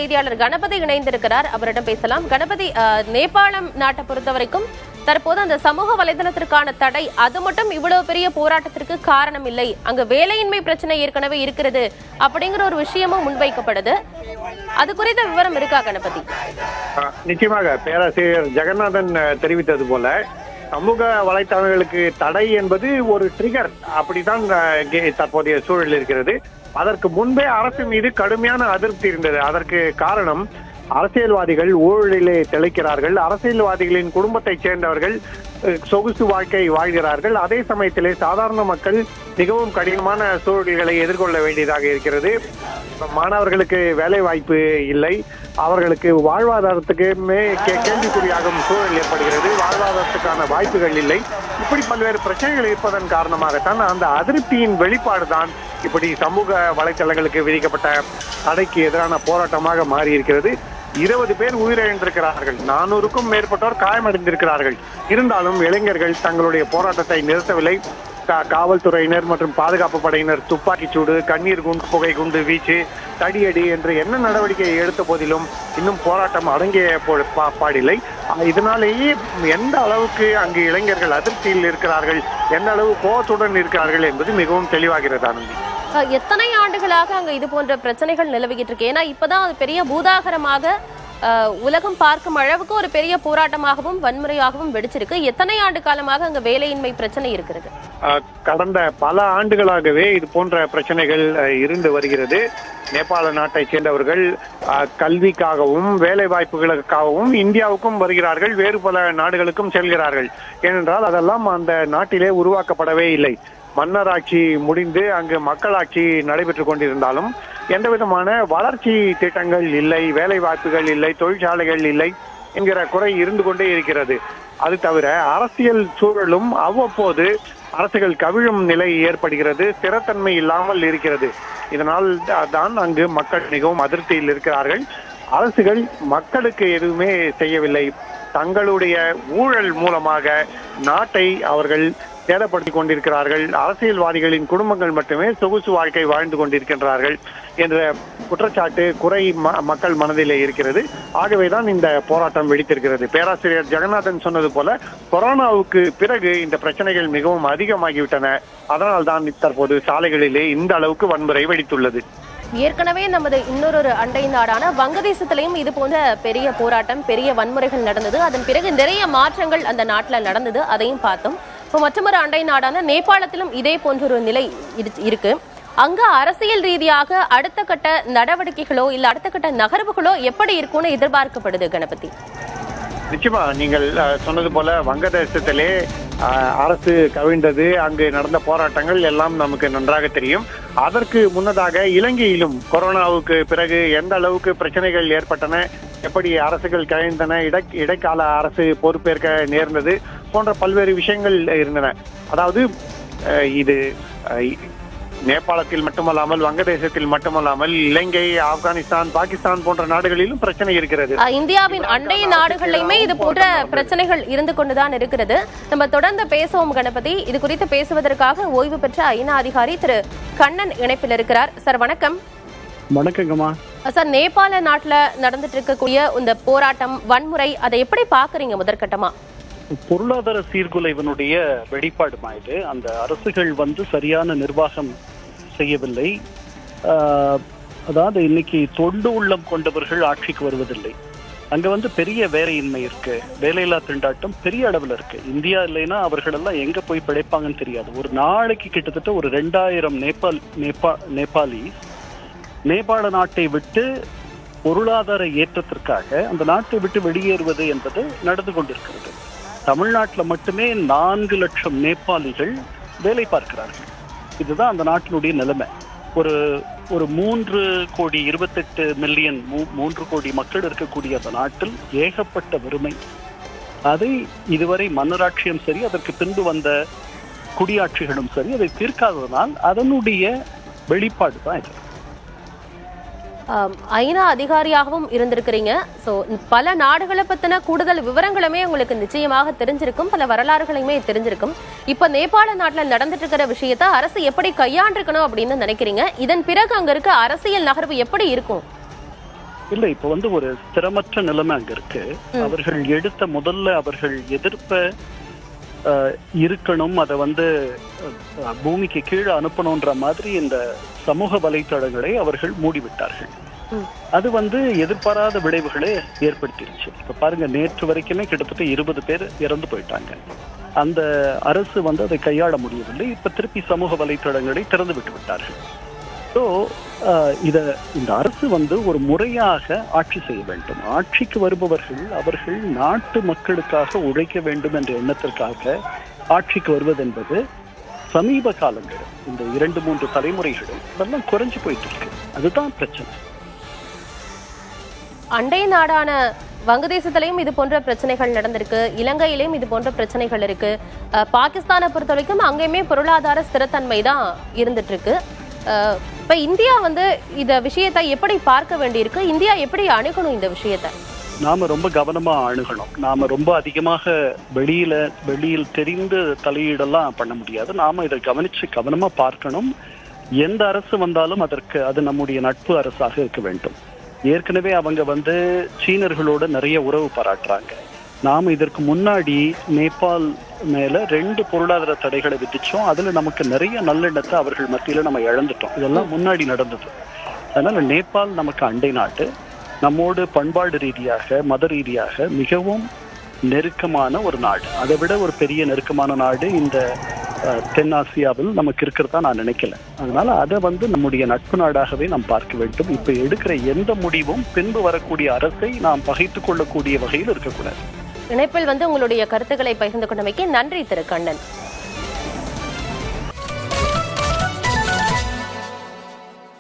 செய்தியாளர் கணபதி இணைந்திருக்கிறார், அவரிடம் பேசலாம். கணபதி, நேபாளம் நாட்டை பொறுத்த வரைக்கும் தற்போது அந்த சமூக வலைதளத்திற்கான தடை அது மட்டும் இவ்வளவு பெரிய போராட்டத்திற்கு காரணம் இல்லை, அங்கு வேலையின்மை பிரச்சனை ஏற்கனவே இருக்கிறது அப்படிங்கிற ஒரு விஷயமும் முன்வைக்கப்படுது. அது குறித்த விவரம் இருக்கா கணபதி? நிச்சயமாக பேராசிரியர் ஜெகநாதன் தெரிவித்தது போல சமூக வலைத்தளங்களுக்கு தடை என்பது ஒரு ட்ரிகர், அப்படித்தான் தற்போதைய சூழல் இருக்கிறது. அதற்கு முன்பே அரசு மீது கடுமையான அதிருப்தி இருந்தது. அதற்கு காரணம் அரசியல்வாதிகள் ஊழலிலே திளைக்கிறார்கள், அரசியல்வாதிகளின் குடும்பத்தைச் சேர்ந்தவர்கள் சொகுசு வாழ்க்கை வாழ்கிறார்கள். அதே சமயத்திலே சாதாரண மக்கள் மிகவும் கடினமான சூழல்களை எதிர்கொள்ள வேண்டியதாக இருக்கிறது. மாணவர்களுக்கு வேலை வாய்ப்பு இல்லை, அவர்களுக்கு வாழ்வாதாரத்துக்குமே கேள்விக்குறியாகும் சூழல் ஏற்படுகிறது, வாழ்வாதாரத்துக்கான வாய்ப்புகள் இல்லை. இப்படி பல்வேறு பிரச்சனைகள் இருப்பதன் காரணமாகத்தான் அந்த அதிருப்தியின் வெளிப்பாடுதான் இப்படி சமூக வலைத்தளங்களுக்கு விதிக்கப்பட்ட தடைக்கு எதிரான போராட்டமாக மாறி இருக்கிறது. 20 பேர் உயிரிழந்திருக்கிறார்கள், 400க்கும் மேற்பட்டோர் காயமடைந்திருக்கிறார்கள். இருந்தாலும் இளைஞர்கள் தங்களுடைய போராட்டத்தை நிறுத்தவில்லை. காவல்துறையினர் மற்றும் பாதுகாப்பு படையினர் துப்பாக்கிச்சூடு, கண்ணீர் குண்டு, புகை குண்டு வீச்சு, தடியடி என்று என்ன நடவடிக்கை எடுத்த போதிலும் இன்னும் போராட்டம் அடங்கிய பாடில்லை. இதனாலேயே எந்த அளவுக்கு அங்கு இளைஞர்கள் அதிர்ச்சியில் இருக்கிறார்கள், எந்த அளவு கோபத்துடன் இருக்கிறார்கள் என்பது மிகவும் தெளிவாகிறது. ஆனந்தி, எத்தனை ஆண்டுகளாக அங்க இது போன்ற பிரச்சனைகள் நிலவிக்கிட்டு இருக்கு? ஏன்னா இப்பதான் அது பெரிய பூதாகரமாக உலகம் பார்க்கும் அளவுக்கு ஒரு பெரிய போராட்டமாகவும் வன்முறையாகவும் வெடிச்சிருக்கு. எத்தனை ஆண்டு காலமாக அங்க வேலையின்மை பிரச்சனை இருக்கிறது? கடந்த பல ஆண்டுகளாகவே இது போன்ற பிரச்சனைகள் இருந்து வருகிறது. நேபாள நாட்டை சேர்ந்தவர்கள் கல்விக்காகவும் வேலை வாய்ப்புகளுக்காகவும் இந்தியாவுக்கும் வருகிறார்கள், வேறு பல நாடுகளுக்கும் செல்கிறார்கள். ஏனென்றால் அதெல்லாம் அந்த நாட்டிலே உருவாக்கப்படவே இல்லை. மன்னராட்சி முடிந்து அங்கு மக்களாட்சி நடைபெற்றுக் கொண்டிருந்தாலும் எந்த விதமான வளர்ச்சி திட்டங்கள் இல்லை, வேலை வாய்ப்புகள் இல்லை, தொழிற்சாலைகள் இல்லை என்கிற குறை இருந்து கொண்டே இருக்கிறது. அது தவிர அரசியல் சூழலும் அவ்வப்போது அரசுகள் கவிழும் நிலை ஏற்படுகிறது, ஸ்திரத்தன்மை இல்லாமல் இருக்கிறது. இதனால் தான் அங்கு மக்கள் மிகவும் அதிருப்தியில் இருக்கிறார்கள். அரசுகள் மக்களுக்கு எதுவுமே செய்யவில்லை. தங்களுடைய ஊழல் மூலமாக நாட்டை அவர்கள் சேதப்படுத்திக் கொண்டிருக்கிறார்கள். அரசியல்வாதிகளின் குடும்பங்கள் மட்டுமே சொகுசு வாழ்க்கை வாழ்ந்து கொண்டிருக்கின்றார்கள் என்ற குற்றச்சாட்டு, குறை மக்கள் மனதிலே இருக்கிறது. ஆகவேதான் இந்த போராட்டம் வெடித்திருக்கிறது. பேராசிரியர் ஜெகநாதன் சொன்னது போல கொரோனாவுக்கு பிறகு இந்த பிரச்சனைகள் மிகவும் அதிகமாகிவிட்டன. அதனால் தான் தற்போது சாலைகளிலே இந்த அளவுக்கு வன்முறை வெடித்துள்ளது. ஏற்கனவே நமது இன்னொரு அண்டை நாடான வங்கதேசத்திலையும் இது போன்ற பெரிய போராட்டம், பெரிய வன்முறைகள் நடந்தது. அதன் பிறகு நிறைய மாற்றங்கள் அந்த நாட்டில் நடந்தது, அதையும் பார்த்தோம். இப்போ மற்றொரு அண்டை நாடான நேபாளத்திலும் இதே போன்ற ஒரு நிலை இருக்கு. அங்க அரசியல் ரீதியாக அடுத்த கட்ட நடவடிக்கைகளோ இல்ல அடுத்த கட்ட நகர்வுகளோ எப்படி இருக்கும்னு எதிர்பார்க்கப்படுது கணபதி? நிச்சயமா நீங்கள் சொன்னது போல வங்கதேசத்திலே அரசு கவிழ்ந்தது, அங்கு நடந்த போராட்டங்கள் எல்லாம் நமக்கு நன்றாக தெரியும். அதற்கு முன்னதாக இலங்கையிலும் கொரோனாவுக்கு பிறகு எந்த அளவுக்கு பிரச்சனைகள் ஏற்பட்டன, எப்படி அரசுகள் கவிழ்ந்தன, இடைக்கால அரசு பொறுப்பேற்க நேர்ந்தது போன்ற பல்வேறு விஷயங்கள் இருந்தன. அதாவது இது நேபாளத்தில் மட்டுமல்லாமல் வங்கதேசத்தில் மட்டுமல்லாமல் இலங்கை, ஆப்கானிஸ்தான், பாகிஸ்தான் போன்ற நாடுகளிலும் பிரச்சனை இருக்கிறது. இந்தியாவின் அண்டை நாடுகளிலுமே இது போன்ற பிரச்சனைகள் இருந்து கொண்டுதான் இருக்கிறது. நம்ம தொடர்ந்து பேசுவோம் கணபதி. இது குறித்து பேசுவதற்காக ஓய்வு பெற்ற ஐநா அதிகாரி திரு கண்ணன் இணைப்பில் இருக்கிறார். சார் வணக்கம். வணக்கங்கம்மா. சார், நேபாள நாட்டுல நடந்துட்டு இருக்கக்கூடிய இந்த போராட்டம், வன்முறை, அதை எப்படி பாக்குறீங்க? முதற்கட்டமா பொருளாதார சீர்குலைவனுடைய வெளிப்பாடுமா இது? அந்த அரசுகள் சரியான நிர்வாகம் செய்யவில்லை. அதாவது இன்னைக்கு தொண்டு உள்ளம் கொண்டவர்கள் ஆட்சிக்கு வருவதில்லை. அங்க பெரிய வேலையின்மை இருக்கு, வேலையில்லா திண்டாட்டம் பெரிய அளவில் இருக்கு. இந்தியா இல்லைன்னா அவர்கள் எல்லாம் எங்க போய் பிழைப்பாங்கன்னு தெரியாது. ஒரு நாளைக்கு கிட்டத்தட்ட ஒரு 2000 நேபாளி நேபாள நாட்டை விட்டு பொருளாதார ஏற்றத்திற்காக அந்த நாட்டை விட்டு வெளியேறுவது என்பது நடந்து கொண்டிருக்கிறது. தமிழ்நாட்டில் மட்டுமே 4 லட்சம் நேபாளிகள் வேலை பார்க்கிறார்கள். இதுதான் அந்த நாட்டினுடைய நிலைமை. ஒரு 3,28,000,000 3 கோடி மக்கள் இருக்கக்கூடிய அந்த நாட்டில் ஏகப்பட்ட வறுமை. அதை இதுவரை மன்னராட்சியும் சரி, அதற்கு பின்பு வந்த குடியாட்சிகளும் சரி அதை தீர்க்காததனால் அதனுடைய வெளிப்பாடு தான் இது. ஐநா அதிகாரியாகவும் இருந்திருக்கிறீங்க. ஸோ பல நாடுகளை பற்றின கூடுதல் விவரங்களுமே உங்களுக்கு நிச்சயமாக தெரிஞ்சிருக்கும், பல வரலாறுகளையுமே தெரிஞ்சிருக்கும். இப்போ நேபாள நாட்டில் நடந்துட்டு இருக்கிற விஷயத்த அரசு எப்படி கையாண்டிருக்கணும் அப்படின்னு நினைக்கிறீங்க? இதன் பிறகு அங்க இருக்க அரசியல் நகர்வு எப்படி இருக்கும்? இல்ல இப்ப வந்து ஒரு ஸ்திரமற்ற நிலைமை அங்க இருக்கு. அவர்கள் எடுத்த முதல்ல அவர்கள் எதிர்ப்ப இருக்கணும், அதை வந்து பூமிக்கு கீழே அனுப்பணும்ன்ற மாதிரி இந்த சமூக வலைத்தளங்களை அவர்கள் மூடிவிட்டார்கள். அது வந்து எதிர்பாராத விளைவுகளை ஏற்படுத்திருச்சு. இப்ப பாருங்க, நேற்று வரைக்குமே கிட்டத்தட்ட 20 பேர் இறந்து போயிட்டாங்க. அந்த அரசு வந்து அதை கையாள முடியவில்லை. இப்ப திருப்பி சமூக வலைத்தளங்களை திறந்து விட்டு விட்டார்கள். ஸோ இந்த அரசு வந்து ஒரு முறையாக ஆட்சி செய்ய வேண்டும். ஆட்சிக்கு வருபவர்கள் அவர்கள் நாட்டு மக்களுக்காக உழைக்க வேண்டும் என்ற எண்ணத்திற்காக ஆட்சிக்கு வருவது என்பது சமீப காலங்கள், இந்த 2-3 தலைமுறைகளும் இதெல்லாம் குறைஞ்சு போயிட்டு இருக்கு. அதுதான் பிரச்சனை. அண்டை நாடான வங்கதேசத்திலையும் இது போன்ற பிரச்சனைகள் நடந்திருக்கு, இலங்கையிலையும் இது போன்ற பிரச்சனைகள் இருக்கு. பாகிஸ்தானை பொறுத்த வரைக்கும் அங்கேயுமே பொருளாதார ஸ்திரத்தன்மை தான் இருந்துட்டு இருக்கு. இப்ப இந்தியா வந்து இந்த விஷயத்தை எப்படி பார்க்க வேண்டியிருக்கு? இந்தியா எப்படி அணுகணும் இந்த விஷயத்தை? நாம ரொம்ப கவனமா அணுகணும். நாம ரொம்ப அதிகமாக வெளியில் தெரிந்து தலையீடெல்லாம் பண்ண முடியாது. நாம இதை கவனமா பார்க்கணும். எந்த அரசு வந்தாலும் அது நம்முடைய நட்பு அரசாக இருக்க வேண்டும். ஏற்கனவே அவங்க வந்து சீனர்களோட நிறைய உறவு பாராட்டுறாங்க. நாம இதற்கு முன்னாடி நேபாள் மேல 2 பொருளாதார தடைகளை விதிச்சோம். அதுல நமக்கு நிறைய நல்லெண்ணத்தை அவர்கள் மத்தியில நம்ம இழந்துட்டோம். இதெல்லாம் முன்னாடி நடந்தது. அதனால நேபாள் நமக்கு அண்டை நாட்டு, நம்மோடு பண்பாடு ரீதியாக மத ரீதியாக மிகவும் நெருக்கமான ஒரு நாடு. அதை விட ஒரு பெரிய நெருக்கமான நாடு இந்த தென்னாசியாவில் நமக்கு இருக்கிறதா நான் நினைக்கல. அதனால அதை வந்து நம்முடைய நட்பு நாடாகவே நாம் பார்க்க வேண்டும். இப்ப எடுக்கிற எந்த முடிவும் பின்பு வரக்கூடிய அரசை நாம் பகைத்துக் கொள்ளக்கூடிய வகையில் இருக்கக்கூடாது. இணைப்பில் வந்து உங்களுடைய கருத்துக்களை பகிர்ந்து கொண்டமைக்கு நன்றி திரு கண்ணன்.